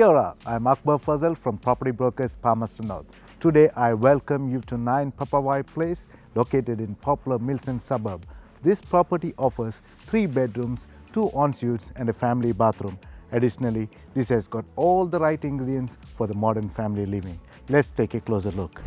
Kia ora, I'm Akbar Fazal from Property Brokers Palmerston North. Today I welcome you to 9 Papawai Place located in popular Milson suburb. This property offers 3 bedrooms, 2 en-suites and a family bathroom. Additionally, this has got all the right ingredients for the modern family living. Let's take a closer look.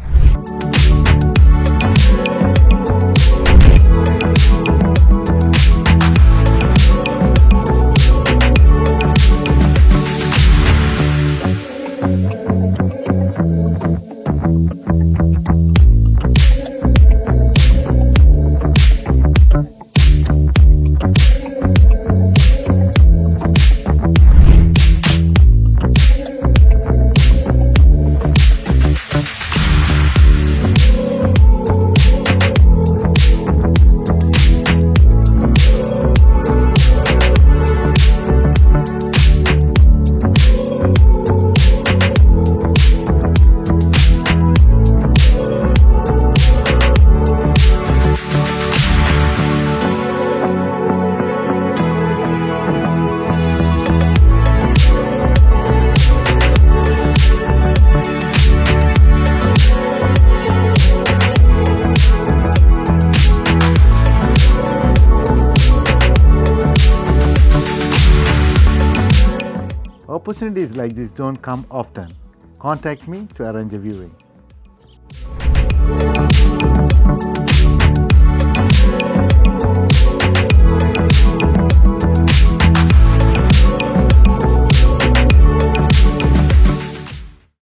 Opportunities like this don't come often. Contact me to arrange a viewing.